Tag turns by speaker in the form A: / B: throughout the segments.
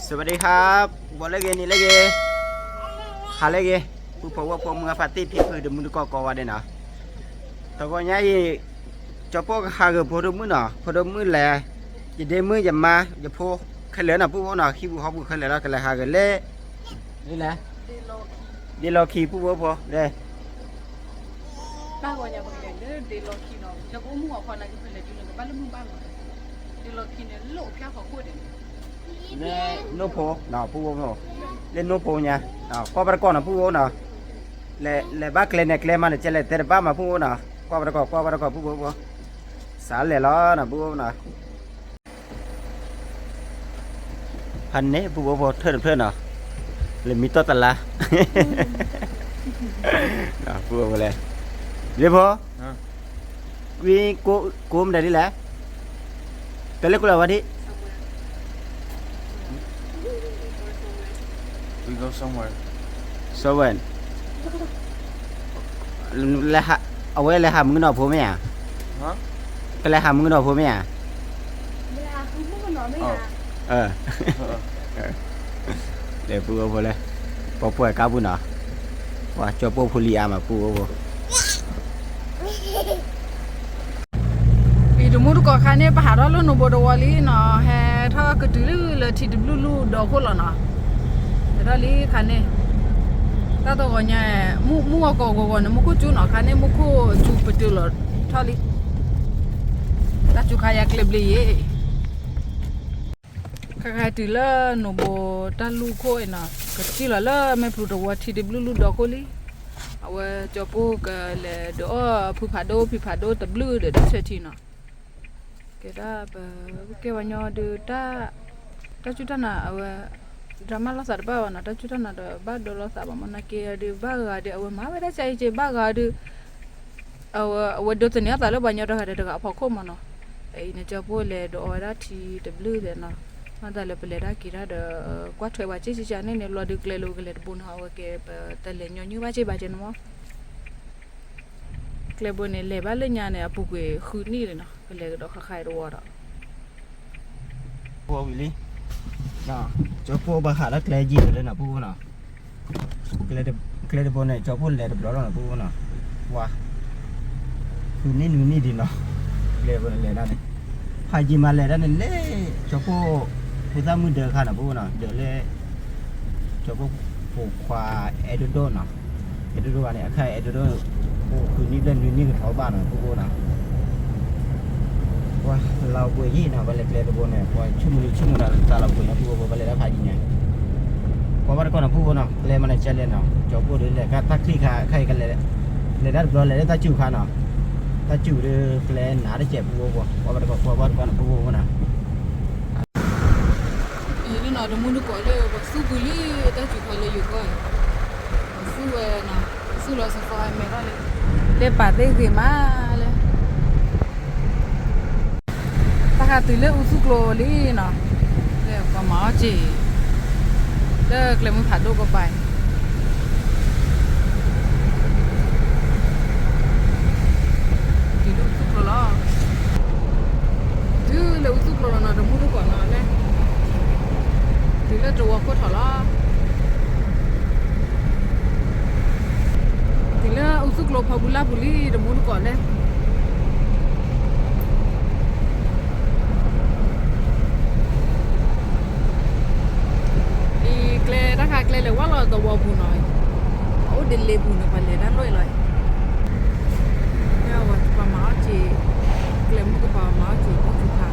A: สวัสดีครับบอลเลเกนี่เลเกขาเลเกผู้พบว่าพวกมึงปาร์ตี้พี่คือเดมุนก็ว่าเด่นนะแต่ก็ยังจะพวกหาเกิดพอดมือเนาะพอดมือแหละจะเดมือจะมาจะพอขันเหลือน่ะผู้ว่าเนาะขี้ผู้เขาผู้ขันเหลือแล้วกันเลยหาเกิดเล่นี่แหละดีโลขี้ผู้ว่าพอเด้
B: บ้านวันยาบางอย่างเด้อเดลอคีนอจะก็มั่วพอนะก็เป็นอะไรอยู่เลยบ้านละมึงบ้านเดลอคีเนี่ยโลกแค่ขอพูดเอง
A: เล่โนโพเนาะผู้ว่าเนาะเล่นโนโพเนี่ยเนาะก็ประกอบเนาะผู้ว่าเนาะเล่บ้าเคลเนี่ยเคลมันจะเล่แต่บ้ามาผู้ว่าเนาะก็ประกอบผู้ว่าสารเล่ล้อเนาะผู้ว่าเนาะพันนี้ผู้ว่าเพื่อนเนาะเลยมีตัวตละเนาะผู้ว่าเลยเรียบร้อยวิ่งกูมได้ดิแหละแต่เล็กกูแล้ววันนี้
C: We go somewhere.
A: So when là ở đây là hầm cái nọ phố mẹ à?
C: Hả?
A: Cái là hầm cái nọ phố mẹ à?
B: Là không có nói mấy à?
A: Để phụ vô đây, bỏ phụ cá bún nọ, và cho phụ phụ lia mà phụ vô.
B: Vì đúng rồi có khả năng bà đó luôn nó bộ đồ lý nó hè thà cái thứ là thì được lu đồ khô là nó đó lý khả năng ta đâu có nhà mua có nó mua chú nó khả năng mua chú bự từ là thà lý ta chú khai clip lý khai từ là nó bộ ta lu khô nó cái chỉ là mấy phụ đồ thì được lu đồ khô lý cho bố cái là đồ phi phá đồ tập lu để đắp chơi nó cái đó cái vào nhau được ta chút na drama lo sát bao na ta chút na đó ba đô lo sát mà na kia được ba gà được mà bây giờ chạy chạy ba gà được đồ tên nhát là bao nhiêu đó được gặp họ không mà nó ấy nên cho bố lệ đồ đó thì tập lu để nó mà ta là bề đó kia đó quá trời ba chỉ cho nên lo được lệ lu cái lệ bún họ cái ta lệ nhau như ba chỉ nó cái bún này lệ ba lệ nhà này bụng cái khử ní rồi nó cái lệ đó khai đồ đó
A: Phụ vị lý, nọ, cho phụ bà khá là cái gì rồi nọ phụ nọ, cái bún này cho phụ lệ được đó là phụ nọ, wow, khử ní đi nọ, lệ bún lệ đó này, phải gì mà lệ đó này lệ cho phụ ta mới được khá là phụ nọ, được lệ cho phụ khoa edudo nọ, edudo này khai edudoคือนี่เล่นนี่คือแถวบ้านอ่ะพวกน่ะว่าเราบุยยี่น่ะบัลเล่ตัวเนี่ยว่าชุ่มน่ะตาเราบุยนะพวกบัลเล่ได้พายิงเนี่ยพอวันก่อนน่ะพวกน่ะเล่มันเนี่ยเจริญเนาะจอบพวกเล่ก็ตักที่ใครกันเล่ได้บอลเล่ตาจิ้วขาเนาะตาจิ้วเด้อเล่หนาได้เจ็บพวกว่าวันก่อนพวกน่ะ
B: นี่น่ะดมุนก็เลยว่าสู้บุลีตาจิ้วขาเลยอยู่ก่อนสู้น่ะสู้เราสฟายไม่ได้เลยle pate que mal ta ha tu le usuklo li no le pa ma chi le kle mu pha do ko pai ti do usuklo la tu le usuklo na do mu do ko na le ti le do ko tho la là usuk lo phabula buli de mun ko le i kle da ka kle le wa lo do wa bu noi o de le bu no pa le da loi loi ya wa pa ma chi kle mu ko pa ma chi ko chu ka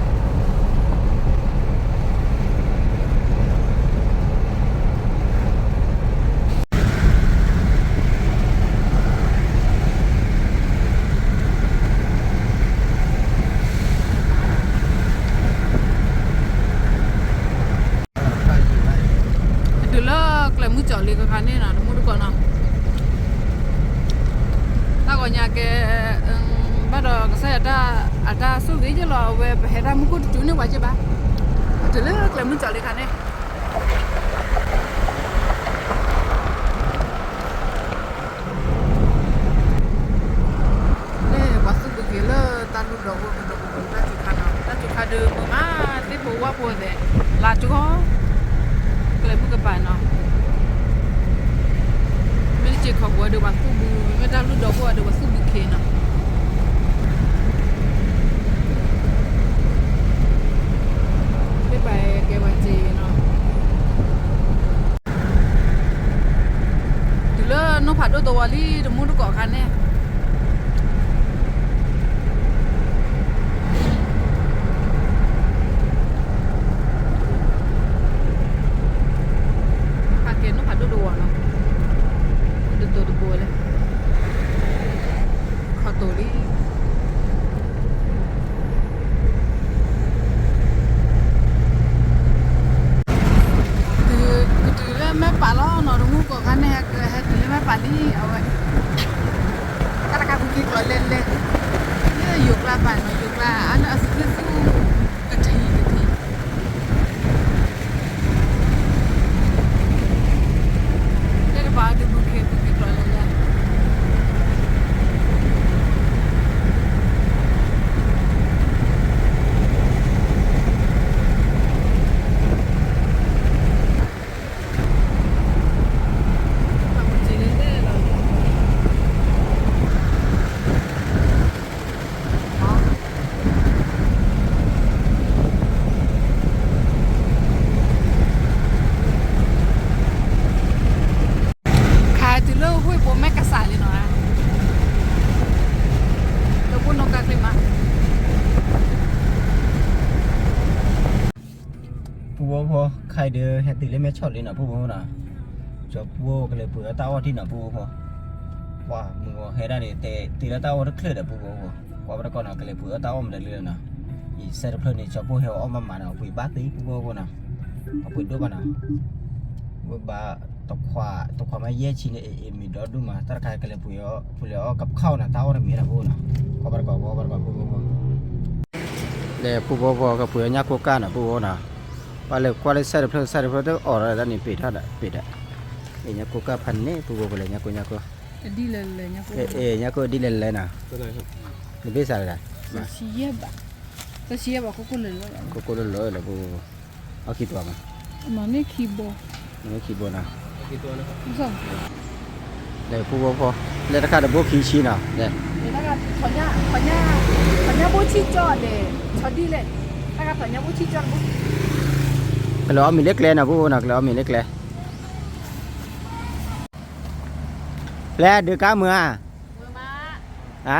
B: mu chọn đi cái khán này là mua được còn nào ta gọi nhà cái bắt đầu cái xe ta số ghế cho lo về hệ ra mua cút chú nước ngoài chứ ba từ lúc là mu chọn đi khán này đây bác sĩ cái là ta lúc đầu ta chụp khán được mà tiếp tục qua buổi đấy là chú có ก็เลยพูดกันไปเนาะไม่ได้เจอขอบวัวเดี๋ยวว่าสู้บูไม่ได้รู้ดอกว่าเดี๋ยวว่าสู้บูเคเนาะไม่ไปแกว่าเจเนาะถึงแล้วน้องผัดด้วยตัววาลี่เดี๋ยวมุ่งตัวเกาะกันเนี่ย
A: พอใครเดือแฮตติเลยไม่ชอบเลยนะพวกเขานะชอบพวกก็เลยเผื่อเต้าที่นะพวกเขาว่ามึงว่าเฮ็ดได้แต่ตีละเต้ารักเคลื่อนพวกเขาว่าประกอบนะก็เลยเผื่อเต้ามันได้เลยนะอีเซอร์เพลินนี่ชอบพวกเฮลออกมานะปุ๋ยบ้าตีพวกเขานะเอาปุ๋ยด้วยบ้านะว่าบ้าตกขวาไม่เย่ชินมีดอดูมาถ้าใครก็เลยปุ๋ยเอากับข้าวนะเต้านะมีนะพวกนะว่าประกอบพวกเขาเดี๋ยวพวกเขาก็ปุ๋ยยักษ์พวกกันนะพวกเขานะว่าเลยกว่าเลยใส่เพิ่มต้องออกอะไรด้านนี้ปิดท่าได้ปิดอ่ะเนี่ยกูก็พันนี่กูบอกเลยเนี่ยกู
B: ดีเลยเนี่ยกู
A: เนี่ยกูดีเลยนะ
C: ก็ได้ครับ
A: นี่เป็นอะไร
B: มาเชียบะก็เชียบะกูเลย
A: แล้วกูเอากี่ตัว
B: มันนี่คีโบ
A: นะ
C: กี่ตัวนะครับ
B: สอง
A: เดี๋ยวกูบอกพอเลยราคาเดี๋ยวกูขี้ชี้นะเดี๋ยว
B: ราคาขอนยาบูชีจอดเดี๋ยวชดดีเลยราคาขอนยาบูชีจอด
A: เราเอามีเล็กเลยนะพวกนักเราเอามีเล็กเลยแล้วเดือดก้ามือ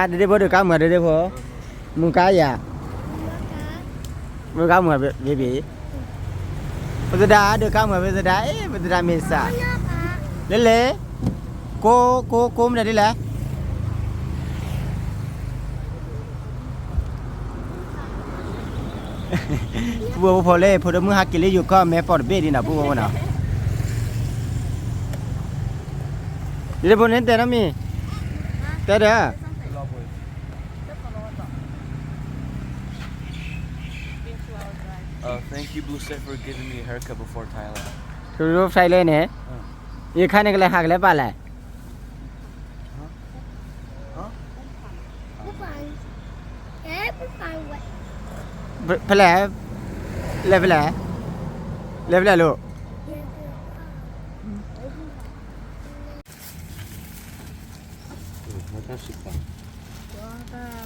A: เดี๋ยวพอเดือดก้ามือเดี๋ยวพอมือก้าอย่ามือก้ามือเบบีปัจจุบันเดือดก้ามือปัจจุบันเมษาเล่โก้มันได้เลยพวกพอเล่พอเดิมมือหักกินเลยอยู่ก็แม่ปอดเบ็ดดีนะพวกมันนะเดี๋ยวพอเน้นแต่น้ำมีแต่เด้อ
C: Thank you Blue Set for giving me a haircut before Thailand
A: คือรูปใส่เลยเนี่ยยี่ข้างนี้ก็เลยหักเลยป่ะเลยเพลย์เล็บลูก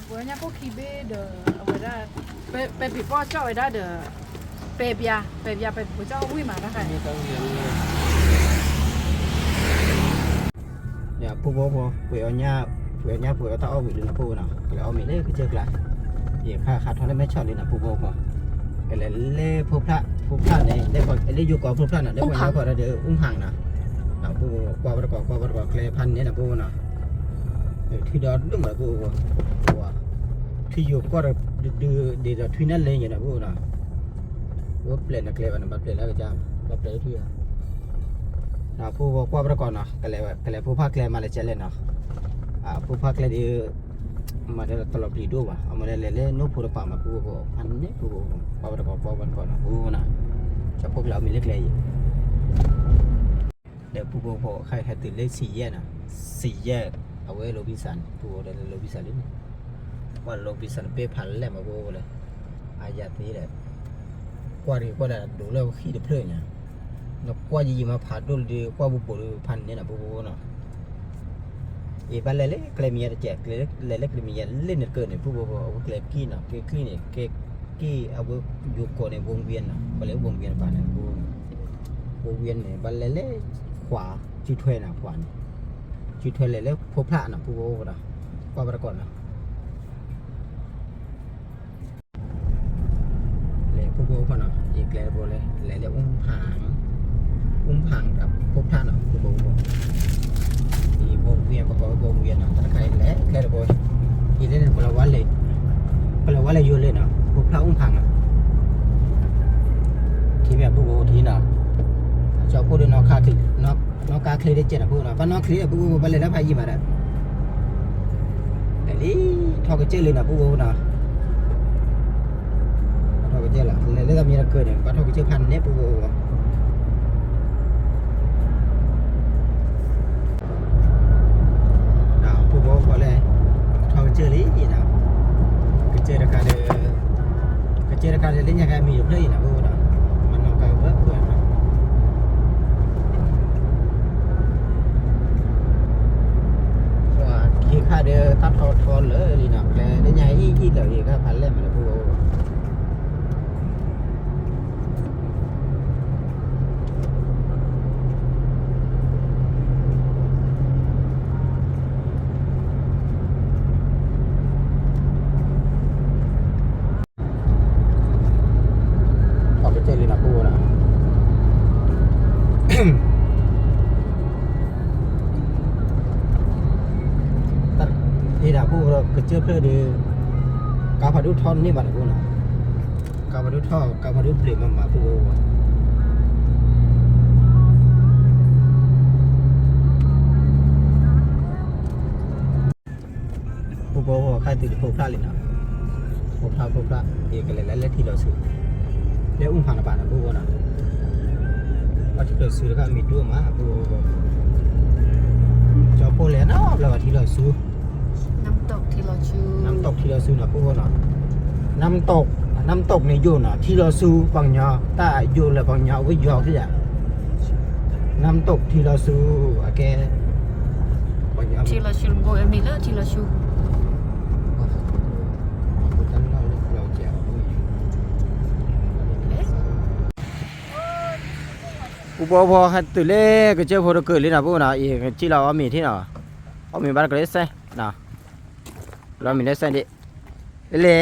B: Buahnya kok kibe deh, ada pe po cok ada deh, pe bia pe cok wui mana kan?
A: Ya, pukul punya tahu bilang pukul nak, kalau milih kecil lah. Ya, khá thoáng đấy mấy chọn đi là pukul cái là lê phô pha này, đây còn đây dù có phô pha này, đây còn có là để hàng nè, là pukul qua cái pan này là pukul nè. Thì đó đúng là cô thì dù có được để là thuy nát lên như là cô nào bắp lên là kẹp vào bắp lên là cái chạm bắp lên thuy nào cô qua bữa còn nào cái này cô phát lên mà lại chạy lên nào cô phát lên đi mà đây là tàu đi đua mà đây lên nốt phụ được mà cô ăn đấy cô qua bữa còn nào cô nào cho cô làm mình lấy lên để cô khai từ lấy xì yeเอาไว้โรบินสันผู้ได้โรบินสันนี่ว่าโรบินสันเป้พันแล้วมาโบเลยอาญาตีแหละกว่าได้ดูแล้วขี้เดือดเพลินเนี่ย nó qua gì mà phạt đôi đi qua bộ phần này là bộ nóอีบ้านเล็กๆเคลมีอะไรแจกเล็กๆเคลมีอะไรเล่นเกินเนี่ยพวกเคลกี้เนาะกี้เนี่ยกี้เอาไว้อยู่ก่อนในวงเวียนเนาะก็เรียกวงเวียนบ้านนั้นวงเวียนเนี่ยบ้านเล็กๆขวาจุดถ้วยนะขวาจุดถ้วยเล็กๆพบพระเนาะพวกเนาะกว่าประกอบเนาะเลยพวกเขาเนาะอีกแล้วพวกเลยแล้วอุ้มผางกับพบพระเนาะพวกที่วงเวียนประกอบวงเวียนเนาะตะไคร้แล้วพวกอีเล่นพลวัตเลยอยู่เลยเนาะพวกพระอุ้มผางที่แบบพวกที่เนาะชอบพูดนอกคาถึงนอกกาเคลียได้เจ็ดนะพวกเนาะบ้านนอกเคลียพวกบ้านเลยแล้วพายี่มาได้แต่นี่ทอกระเจี๊ยเลยนะพวกเนาะทอกระเจี๊ยละแล้วก็มีระเกิดเนี่ยบ้านทอกระเจี๊ยพันเนี่ยพวกพอเลยทอเจอเลยนะกระเจราคาเล่นยังไงมีอยู่เลยนะพวกนะมันนอกจากเบื่อนะว่าขี้ข้าเดือตัดทอนเลยนะแล้วเล่นยังไงอีเลยก็พันเล่มมาพวกนี่นะพวกเราเชื่อเพื่อดีกาพาดุทอนนี่มันพวกน่ะกาพาดุท่อกาพาดุเปลี่ยนมาพวกใครติดพวกพระเลยนะพวกพระเอกอะไรแล้วที่เราซื้อแล้วอุ้มผ่านบาทนะพวกน่ะว่าที่เราซื้อแล้วก็มีด้วยมาพวกจอโปเลนอแล้วว่าที่เราซื้อน้ำตกที่เราซื้อนะพวกน่ะน้ำตกในโยนน่ะที่เราซื้อบางยาใต้โยนแล้วบางยาไว้ยอที่อ่ะน้ำตกที่เราซื้อแกบางยาที่เราซื้อโบเอมิเลอร์ที่เราซื้ออุปโภคฮัตตุเล่ก็เจ้าพอเกิดเลยนะพวกน่ะอีกที่เราเอามีที่เนาะเอามีบ้านก็ได้ใส่น่ะเรามีได้ใส่ดิเล่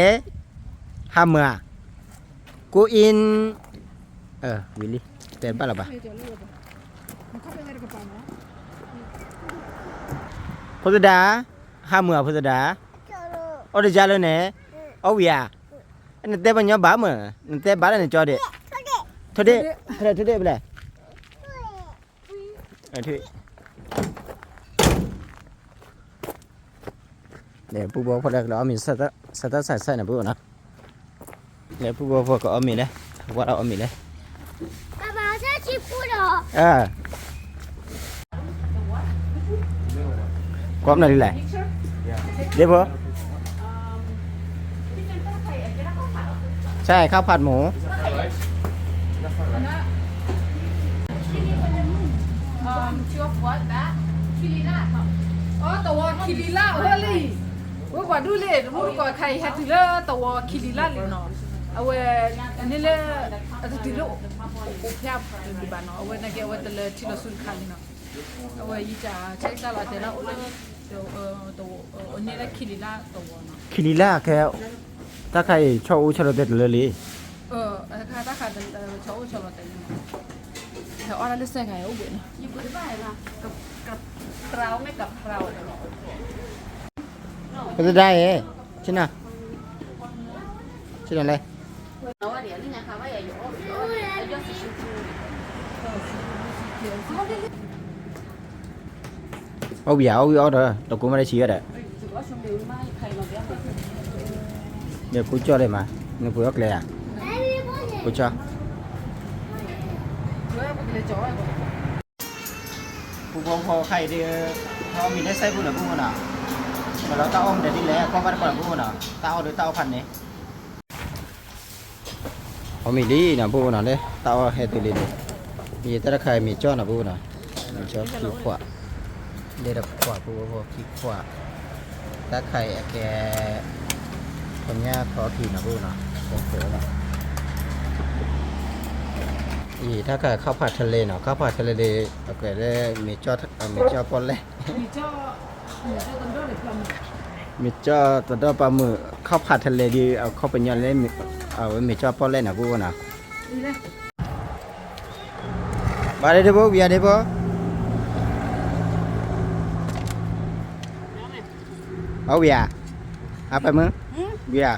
A: ห้าเมื่อกูอินวิลลี่แต่บ้านเราปะพุทธดาห้าเมื่อพุทธดาเอาได้จ้าเลยเนี่ยเอาวิอาอันนั้นแต่บ้านย้อนบ้าเมื่อนั่นแต่บ้านนั่นจอเด็ดทุเดไปเลยที่เนี่ยผู้บอกพอได้เราเอามีสัตว์ใส่นะผู้นะเนี่ยผู้บอกพอก็เอามีเลยว่าเราเอามีเลยป้าป้าใช่ชิพูดหรอความนั่นแหละเดี๋ยวพอใช่ข้าวผัดหมู
B: ชื่อว่านะคิริล่าตัวคิริล่าเฮ้ยว่าว่าดูเลยรู้ก่อนใครฮัตติเลตัวคิริล่าเลยเนาะเอาไว้อันนี้เลยอันที่รู้โอเคดีบ้านเนาะเอาไว้นักเก็ตว่าแต่ละที่เราสุดขาดเนาะเอาไว้ยี่จ้าใช้ตลาดแต่ละโอ้เลยตัวอันนี้เลยคิริล่าตัวเนาะ
A: คิริล่าแค่ถ้าใครชอบชอบเด็ดเลย
B: ถ้าใครชอบเด็ดเดี๋ยวอะไรเรื่องไงโอ้เบื่อนะยิ่งเบื่อไปละกับเราไม่กับเรา
A: ก็จะได้ใช่ไหมใช่ไหมเอาเบียร์เอาเด้อตะกูไม่ได้ชี้ก็ได้เดี๋ยวกูจ่อได้มาเดี๋ยวกูยกเลยอ่ะกูจ่อผู้พอใครเดียวเขามีได้ใส่ผู้หนึ่งผู้หนึ่งmà nó tao ôm để đi lấy con bắt conผู้หนึ่งtao được tao phần này họ mình đi nèผู้หนึ่งđấy tao hay từ đi มีตะไคร้มีจ้อนะพูนะมีจ้อขี้ขวาเด็ดขวาพูพอขี้ขวาตะไคร้แกคนเนี้ยขอขี้นะพูนะโอเคนะถ้าเกิดข้าวผัดทะเลเนาะข้าวผัดทะเลโอเคได้มีจ้อปนเลย
B: มีเจ้าต้นดอกเลยพลัม
A: มีจ้อตัวปลาหมึกข้าวผัดทะเลดีเอาเข้าไปย้อนเล่นเอามีจ้อปนเล่นนะพูนะ
B: นี่เลย
A: มาได้บ่เบียร์ได้บ่เอาเบียร์เอาไปมึงเบียร์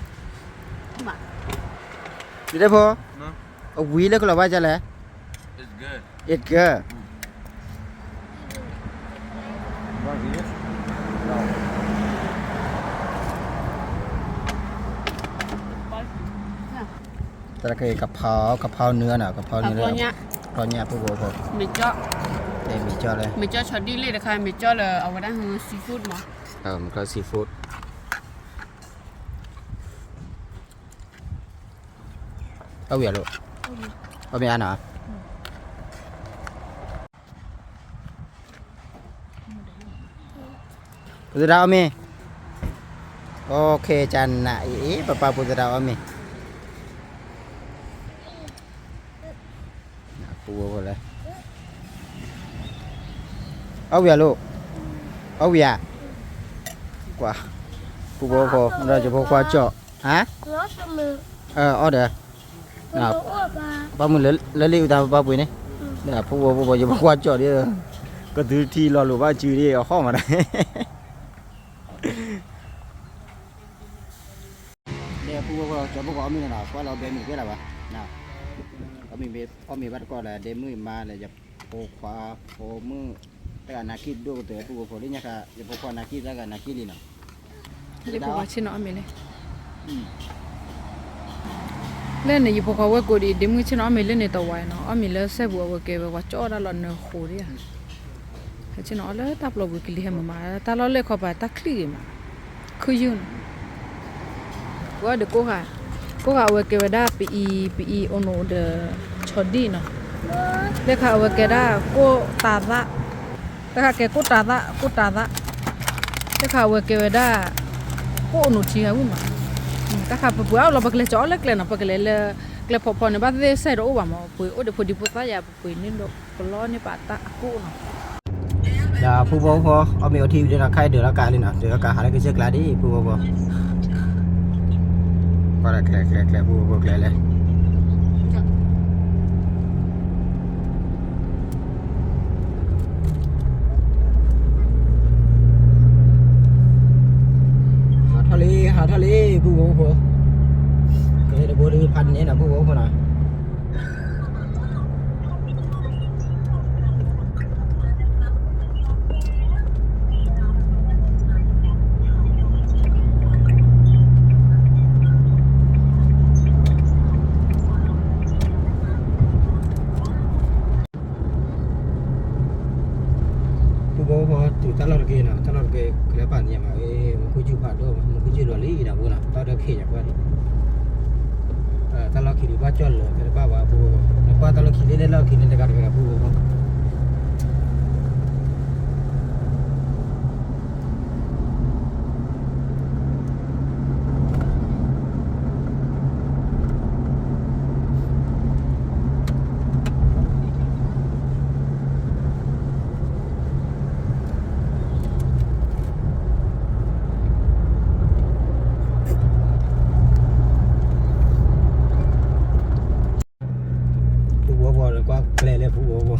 A: ได้บ่
C: No,
A: เอาวีแล้วก็ละว่าจะแล
C: it's good.
A: เอ็ดเกอร์
C: Want this?
A: ตะไคร้กะเพราเนื้อน่ะกะเพราเนื้อ
D: Apanya?
A: เพราเนี่ยพวกบ่พอ
D: Meja,
A: ได้มีจ้อเลย
D: meja chodi le dekat meja le awak dah seafood mah.
A: มันก็ซีฟู้ดเอาเบียร์ลูกเอาเบียร์น่ะพุทธดาวมีโอเคจันน่ะป้าพุทธดาวมีปูหมดเลยเอาเบียร์ลูกเอาเบียร์กว่าปูโบโคเราจะพกว่าเจาะฮะ เอาเดี๋ยวนะป้ามึงเลยรีบตามป้าปุ้ยนี่เนี่ยปูโบจะพกว่าเจาะดิก็ถือที่รอหรือว่าจืดดิเอาข้อมาได้เนี่ยปูโบจะพกว่ามีนะเพราะเราเบนมีแค่ไหนวะนะเอามีบัดก็แหละเดมือมาเลยจะพกว่าพกมือแต่การนักคิดด้วยตัวปูโบนี่เนี่ยค่ะจะพกว่านักคิดแล้วกันนักคิดดีเนาะ
B: เลยบอกว่าชิโนอเมเลยเล่นในยี่ปกว่ากูดีดิมึงชิโนอเมเล่นในตัวไว้เนาะอเมเลยเสบัวว่าเก็บว่าจ่อได้หล่อนเนื้อโคดิอ่ะชิโนอเลยตับเราบุกลีให้มาตาเราเลยเข้าไปตักคลีมาคือยืนว่าเด็กกูค่ะว่าเก็บได้ปีโอโนเดชอดีเนาะเลขาว่าเก็บได้กูตาละเลขาเก็บกูตาละเลขาว่าเก็บได้กูโอโนชีฮะวุ้มตาขาปะปัวเราปะเกลจ่อเล็กเลยนะปะเกลพอเนี่ยบ้านเดซ่รู้ว่ามาปุยโอ้เดี๋ยวพอดีพุทธายาปุยนี่ดอกกล้อนี่ปะตากูเนาะ
A: อย่าผู้บ่พอเอามีเอาทีวีเดือนละใครเดือนละกาเลยนะเดือนละกาหาอะไรก็เช็คลาดิผู้บ่ก็แกล้ผู้บ่แกล้เลยหาทะเลผู้บ่พอก็เลยบ่ได้พันนี้นะผู้บ่พอนะถ้าเราเกนะถ้าเราเกเคลียร์ป่านเนี่ยมามันคุยจูบผ่านด้วยมันคุยจูบเลยนะบุญนะตอนเด็กเขียนว่านี่ถ้าเราขี่บ้าจอดเลยเคลียร์ป่าวว่าบุญแล้วก็ถ้าเราขี่เล่นเราขี่เล่นแต่การกับบุญก็แกล้เลยผู้บ่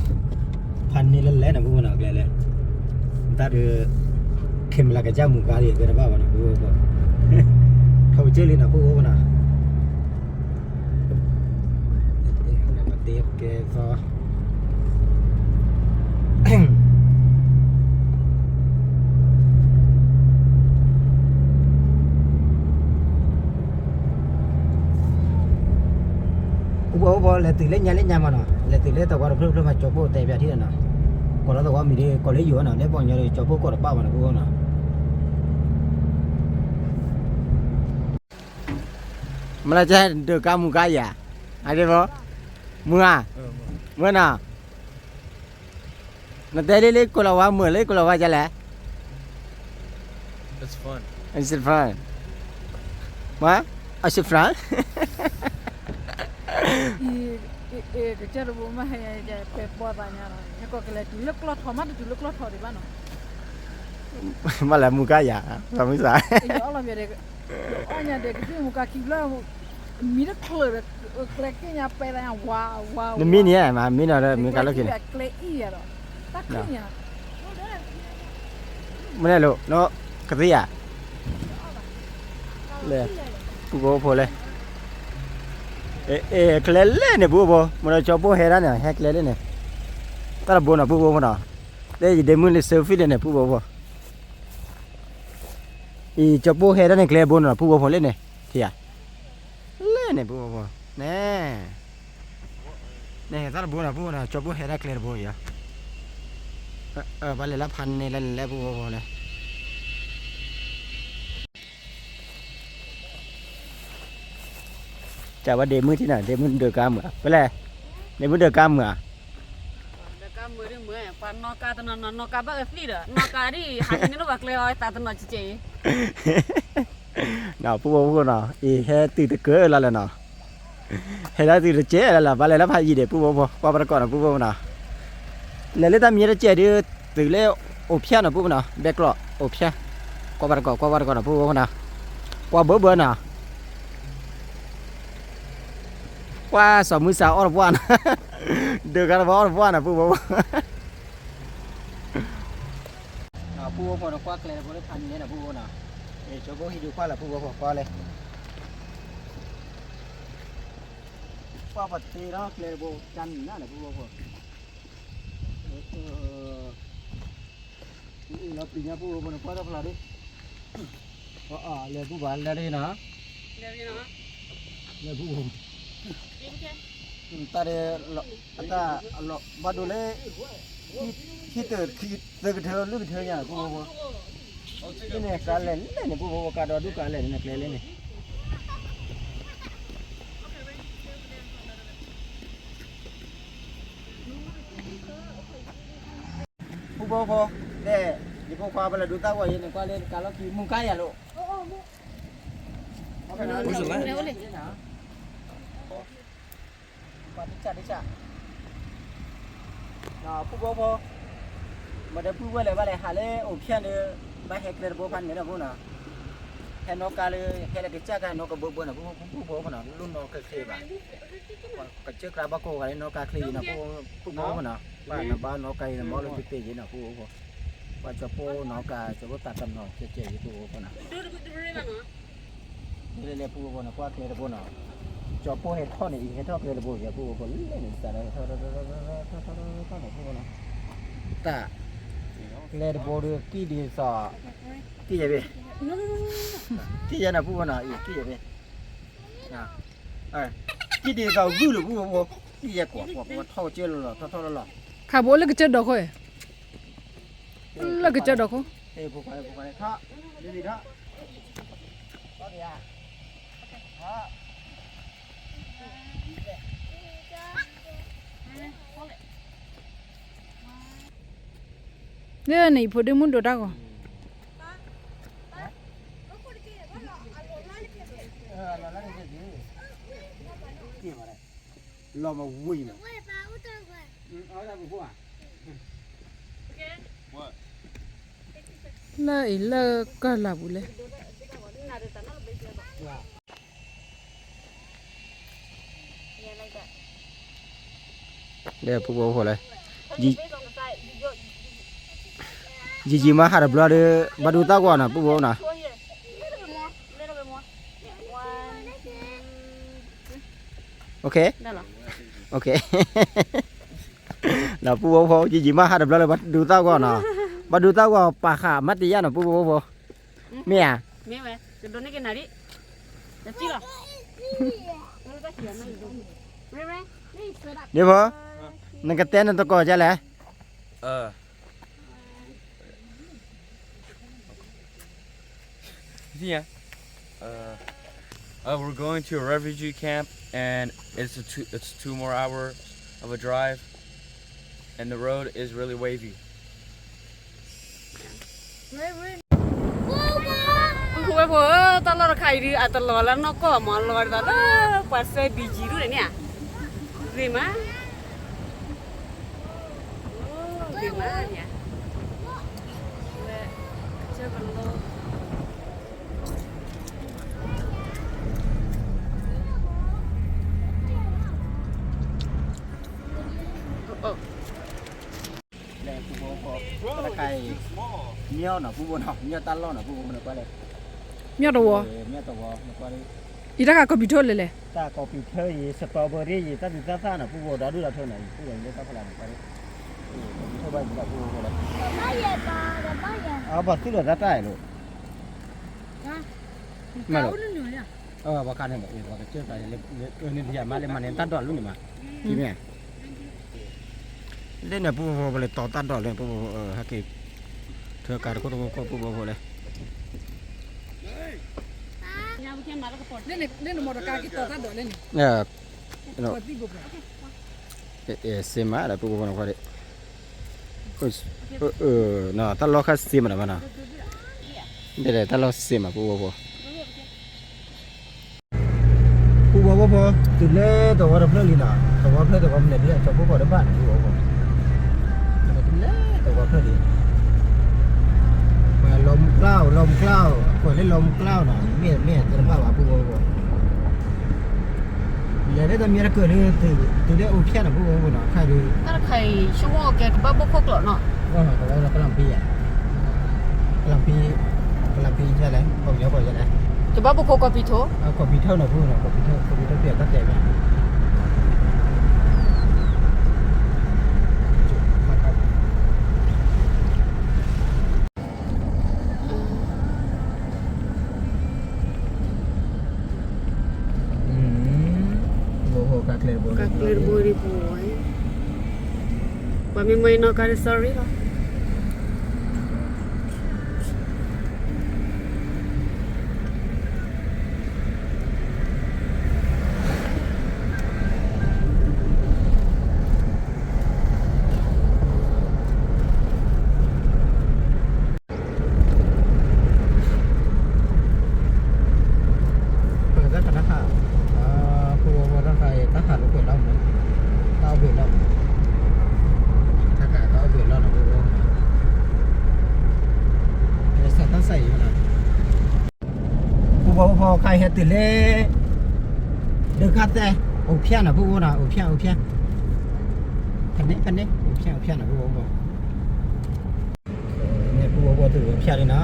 A: พันนี่เล่นแล้วนะผู้นะแกล้เลยตาเดือเข้มละกะจ้ามุกาดิเกิดบ้าบ่นะผู้บ่เขาเจอเลยนะผู้บ่นะมาเตะแกก็บ่เลยตื่นเล่นยามาเนาะเลยตื่นเล่นแต่ว่าเพิ่มมาจบโบแต่แบบที่นั่นน่ะก็แล้วแต่ว่ามีดีก็เลยอยู่น่ะได้บ่เนี่ยจบโบก็ได้ป้ามันกูน่ะมันจะเดือกามุกายะอะไรบ่มึงอ่ะเมื่อน่ะ นั่นแต่เล็กๆกูละว่าเหมือนเลยกูละว่าจะแหละ
C: It's fun.
A: Is it fun? What? Is it fun?
B: ก็จะรู้มาให้จะไปปอดอะไรเนาะเนี่ยก็เลยจุลกลอดทอมาจุลกลอดทอดีบ้านเนาะ
A: Mà là mua cá giả, sao mới xài?
B: ไอ้ยอเราเนี่ยเด็กอันเนี่ยเด็กที่มุกคิดแล้วมีนักเคยแบบเกลกี้เนี่ยไปแล้วว้าวว้าว
A: Nó mini à, mà mini là mini cá lóc kìa.
B: เกลอี้อะเนาะตักเนี่ย
A: Mới này lộ, nó cái gì à? Lên, bố lên. Ê, cái lên này bố, mà nó cho bố hết ra nè, hết cái lên này. Ta là bố nào bố mà nào. Đây để muốn lên selfie lên này bố. Ý cho bố hết ra này cái bố nào bố lên này, thì à? Lên này bố, nè. Nè, ta là bố nào cho bố hết ra cái bố vậy. Bà lấy lá pan này lên bố này. Chào bà đêm mưa thế nào, đêm mưa được cam à? Vậy là đêm mưa được cam à?
D: Được cam mới đi mới, pan nó cá tao nó cá bác phí đó, nó cá đi, hàng này nó bạc leo, ta tao nó chỉ.
A: Nào bố nào, ý he từ từ cửa là nào, he là từ từ chế là bà lấy lá pan gì để bố qua bà còn là bố nào, lấy ta miếng chế đi từ lấy ốp xe nào bố nào, bẹt lọ ốp xe, qua bà còn là bố nào, qua bữa nào. Qua 26 ở Buan. Được cái đó ở Buan à bố. Nào bố nó qua cái này bố nó thành như là bố nào. Để cho bố đi qua là bố qua đây. Qua vật thì đó cái bố chăn nó là bố. Nó pin nhà bố nó qua đó là đi. Lên bố bán lên đây nó. Lên bố. Ta đây ta lo bắt đầu lấy khi từ cái thơ lúc cái thơ nhà bố cái này cá lên này bố cá đó đu cá lên này lên này bố đây đi bố qua bên là đu tao qua đây qua lên cá lóc kì mùng cái à lộ đi chả nào bố mà để bố lại vào lại hà lê ổn phiền đi bay hết lên bố pan nữa là bố nào hay nó cá lê hay là cái chả cái nó có bố nào bố mà nào luôn nó cái khề mà cái chiếc lá bác cô cái nó cá khề nào bố mà nào ba nó cây nó mò lên cái gì nào bố và cho bố nó cá cho bố tạt tầm nó chơi với bố nào đây là bố nào qua cái là bố nào cho bố hết thọ này hết thọ cái là bố giờ bố lên này ta đây thọ này bố nào ta lên bố được kí đi sọ kí vậy kí vậy nào bố nào kí vậy kí đi sọ gửi được bố kí vậy quả thọ chơi rồi thọ rồi
B: khá bố lấy cái chất đó thôi lấy cái chất đó không
A: bố phải thọ đi đó có gì à
B: nè này phụ đến muốn đồ đau
A: lo mà vui mà
B: lại là cái là bù lê
A: đây bố hồi này gì mà hạt bờ đây bắt đầu tao qua nè bố nè ok ok là bố gì mà hạt bờ đây bắt đầu tao qua nè bắt đầu tao qua pa khả mất đi nè bố mẹ
D: mẹ cái đồ này cái này đi được chưa
A: đi bố nâng cái tên tao coi cho lẽ
C: Yeah. We're going to a refugee camp, and it's 2 more hours of a drive. and the road is really wavy.
D: คุยพอตลอดใครดีอ่ะตลอดแล้วนกก็มอลอยตลอดปัสเซบีจีรู้เนี่ยดีมั้ยดีมั้ยเนี่ยเจ้ากันโลโอ้
A: แลกูบ่พอตะไคร้เมียวน่ะผู้บ่เนาะเมียวตันล้อน่ะผู้บ่เนาะก็เลย
B: မြောက်တော့
A: เมียวตะวอก็เลย
B: ဤတကကပီထိုးလေလေ
A: ตาคอฟฟี่เทอร์สตรอเบอรี่ตัดตาน่ะผู้บ่ดาดูละเท่าไหร่ผู้ยังได้ตาพลังก็เลยเท่าบ้านบ่ผู้บ่เลยบ่ติละตาตายลูกมาลูกบ่คันให้บ่บ่เจอไปเลยนี่อย่ามาเลยมาเนี่ยตัดดอกลูกนี่มาพี่แม่เล่นน่ะผู้บ่เลยต่อตัดดอกเลยผู้ฮักกี้เธอการก็ต้องก็ผู้บ่เลย
D: ยาวเทียนมาแล้วก็ปลด
B: နင်းနင်းမော်တကာကီတော်တတ်တော့လေနင်း
A: no
B: ပေါ်တိကိုပဲ
A: sema laผู้บ่เนาะก็ได้no ตัดล้อคัสซิมาน่ะนะเดี๋ยวตัดล้อซิมาผู้บ่พอตุเล่ตัวว่าเพลลีน่ะตัวว่าเพลตัวว่ามันเนี่ยตัวบ่ได้บ้านผู้บ่ตุเล่ตัวว่าเพลลีมาลมกล้าวคนเล่นลมกล้าวน่ะเมียจะว่าผู้บ่อย่าได้ตัวเมียเกิดนี่ตุเล่โอเพียน่ะผู้บ่น่ะใครดู
D: ถ้าใครชั่วโมงแกก็บ้าบกคกหรอเนาะ
A: ว่าเรากำลังปีใช่ไหมผมเยอะกว่าใช่ไหม
D: จะบ้าบกคกกับพี่โถ
A: เอาคอมพิวเตอร์หน่อยพูดหน่อยคอมพิวเตอร์เปลี่ยนตั้งแต่ไหมโอ้โหกักเลยบ่
D: กักเลือดบุรีป่วยว่ามีไม่นอกการ sorry หรอ
A: เปิดแล้วกันนะคะผู้ว่าถ้าใครถ้าขาดลูกเปิดแล้วนะเอาเปิดแล้วถ้าขาดก็เอาเปิดแล้วนะผู้ว่าใส่ต้องใส่อยู่นะผู้ว่าพอใครเห็ดตื่นเล่เดือดคัดแต่โอเพียนะผู้ว่านะโอเพียคันนี้โอเพียนะผู้ว่าเนี่ยผู้ว่าตื่นโอเพียเลยนะ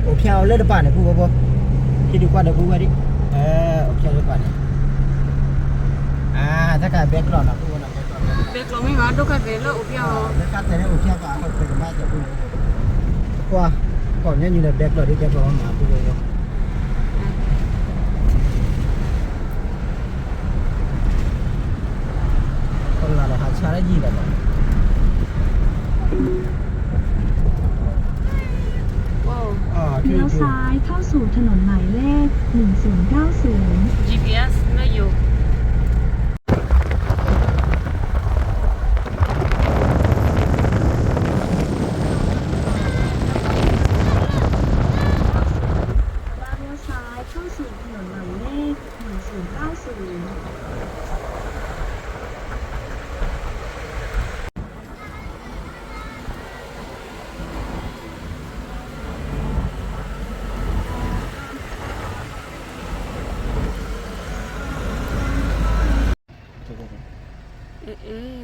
A: โอเพียเล่นป่ะเนี่ยผู้ว่าคิดดูว่าเดี๋ยวผู้ว่าดิโอเพียเล่นป่ะเนี่ยถ้าการเบรกหล่อนะผู้ว่านะเบรกหล่อ
D: เด็กเราไม่มาดูกันเลยแล้วอุปยา
A: เบรกคัดแต่เนี่ยโอเพียก็เขาเป็นมาจากผู้ว่าก่อนเนี่ยอยู่ในเบรกหล่อที่เบรกหล่อมาผู้ว่าคนละหาชาได้ยินแล้ว
D: ว้าว
E: เลี้ยวซ้ายเข้าสู่ถนนหมายเลข 1090
D: GPS ไม่อยู่
E: เลี้ยวซ้ายเข้าสู่ถนนหมายเลข 1090
D: พ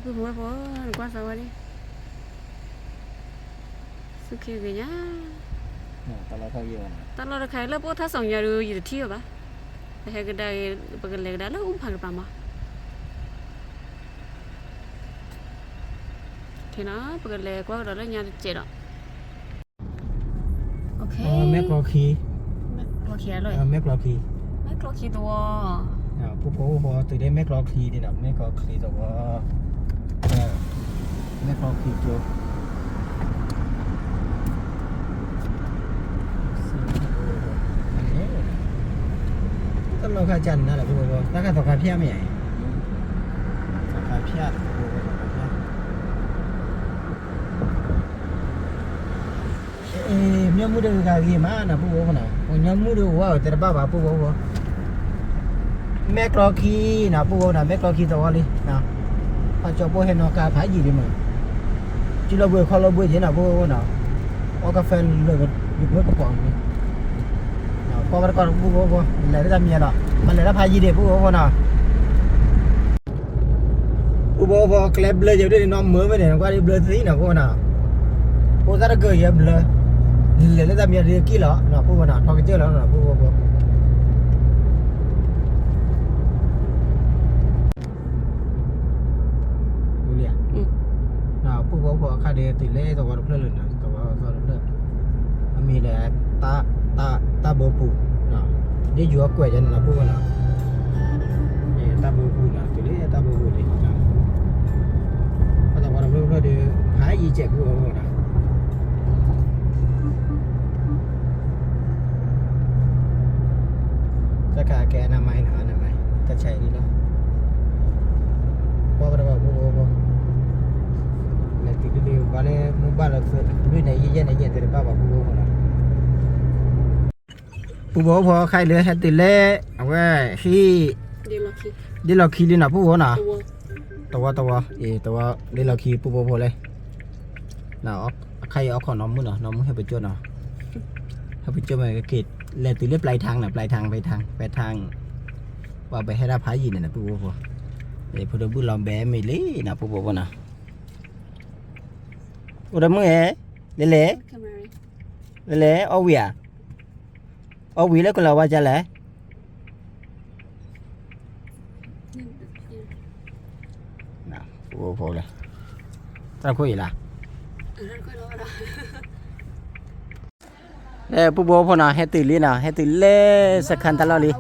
D: ี่ผมว่าพอqua sao đi sự kia về nhá
A: ตลอดเขาเยอะ
D: ta lo được khai lớp bố thắt sòng nhà rồi gì được thiêu ba hay cái đây cái này đã lớp phải bà mà thì nó cái này qua đó là nhà chết đó ok
A: แมกโรคี
D: lo kia rồi
A: แมกโรคี
D: mấy lo kia to
A: ผู้พอตื่นได้แมกโรคีนี่นะแมกโรคีตัวแมกโรคีตัวตลอดขาจันนั่นแหละผู้พอแล้วก็ต่อขาเพี้ยไม่ใหญ่ต่อขาเพี้ยผู้พอต่อขาเพี้ย mu de ga gi ma na pu bo na o nya mu de wa te ba pu bo me kro ki na pu bo na me kro ki to wa li na pa cho bo he no ka pha ji di ma chỉ là bữa kho là bữa gì nào bữa nào có cà phê lười được bữa có còn nào có bắt con bữa lấy ra làm gì đó mà lấy ra phải gì để bữa nào bữa clip lười giờ đây nó mới với này qua đi lười tí nào bữa nào bữa ra cười giờ lười lấy ra làm gì kia đó nào bữa nào thôi cái chơi đó nào bữaพอค่าเดติเล่ตัววัดเพื่อนเลยนะตัววัดเพื่อนมีแหละตาเบอร์ปูนะได้อยู่กับกล้วยจันนะพวกนะนี่ตาเบอร์ปูนะติเล่ตาเบอร์ปูเลยนะเพราะตัววัดเพื่อนเดี๋ยวหายอีเจ็บพวกนะจะขาแกน้ำไม้หนาน้ำไม้จะใช้ดีแล้วพอเราพวกติดๆวันนี้มุบ้านเราคือด้วยไหนเย็นแต่บ้าบ่ปูโบนะปูโบพอใครเหลือให้ติดเล่เอาไว้ที่เดี๋ยวเราขี่เลยนะปูโบนะตัวตัวเดี๋ยวเราขี่ปูโบพอเลยนะใครเอาของน้องมือเนาะน้องมือให้ไปจดเนาะให้ไปจดมาเกตเลยติดเล่ปลายทางนะปลายทางว่าไปให้รับพายยินนะปูโบพอเดี๋ยวพอเราบุญลองแบไม่เลยนะปูโบนะudah mui lele owi le kalau wajah le nah po le tak koi lah pu bo pho na he ti le sakhan ta lo li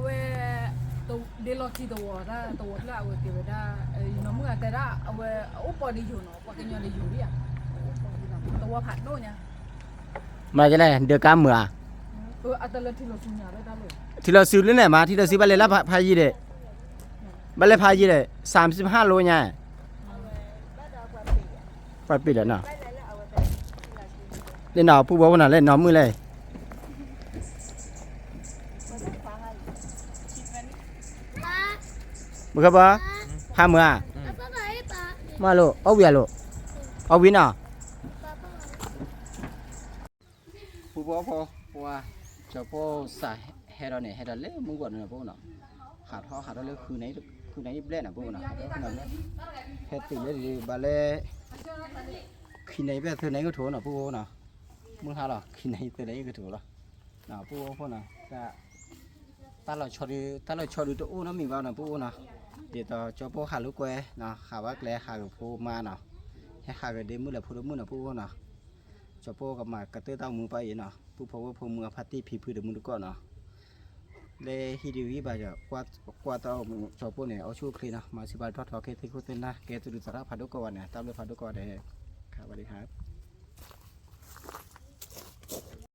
B: ตัวเดลคีตัวละเอาเดี๋ยวได้น้องมึงแต่ละเอาอุปนิอยู่เนาะว่ากันยังได้อยู่ดิอ่ะตัวผัดโน่เนี่ย
A: มาจะได้เดือกามมือ
B: อัตลักษณ์ที่เราสุญญาได้เลย
A: ที่เราซื้อเลยเนี่ยมาที่เราซื้อไปเลยละพายีเด้ไปเลยพายีเด้35 โลเนี่ยไปปิดแล้วเนาะเล่นหนอผู้บอกว่าเล่นหนอมือเลยมึงครับบ่พามือมาโลเอาเวียโลเอาวินอ่ะผู้บอกพอว่าจะพอใส่เฮดเนี่ยเฮดเลยมึงกว่าเนี่ยพวกเนาะขาดเลยคือไหนเบลน่ะพวกเนาะเฮดติเลยบาเล่ขี้ไหนแบบเธอไหนก็ถูกเนาะพวกเนาะมึงหาหรอขี้ไหนเธอไหนก็ถูกหรอเนาะพวกเนาะก็ตาเราชอดูตัวอู้เนาะมีบ้างเนาะพวกเนาะเดี๋ยวต่อจะพอขาลูกแกเนาะขาว่าแกลขากับพวกมาเนาะให้ขากับเดมือแหละพวกมือเนาะพวกเนาะจะพอกับมากระเตื้อเต้ามือไปเนาะผู้พอว่าพวกมือพัดที่ผีพื้นเดมือก่อนเนาะเลยฮิดีวิบาจะกว่าเต้าชอบพวกเนี่ยเอาชูคลีนะมาสิบาททอดทอเคที่คุเต้นนะแกจะดูสาระพัดดุกวันเนี่ยตามเลยพัดดุกวันเด้ครับสวัสดีครับ